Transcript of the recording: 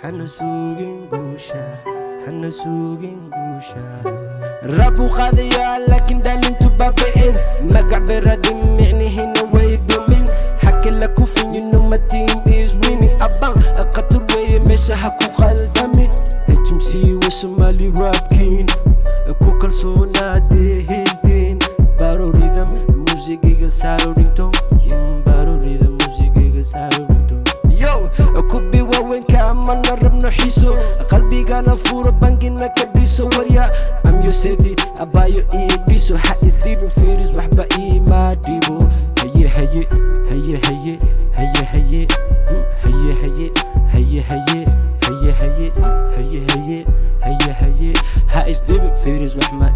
hana sugin guusha rabu qaadaya laakiin dhalintu baabi'in magac beradin micnihina way dhumin xakila ku finyino my team is winning abang qatar weeye meesha ha ku qaldamin HMC wa Somali rap king ku kalsoonaade hisdin baro rhythm musigiga saaro ringtone baro rhythm musigiga saaro ringtone yo kubi wawenka mana rabno xiiso qalbigana furo bangina ka dhiso warya am you city abayo ibiso ha is deep fears waxba ima dhibo haye haye haye haye haye haye haye haye haye haye haye haye haye haye haye haye ha is deep fears waxma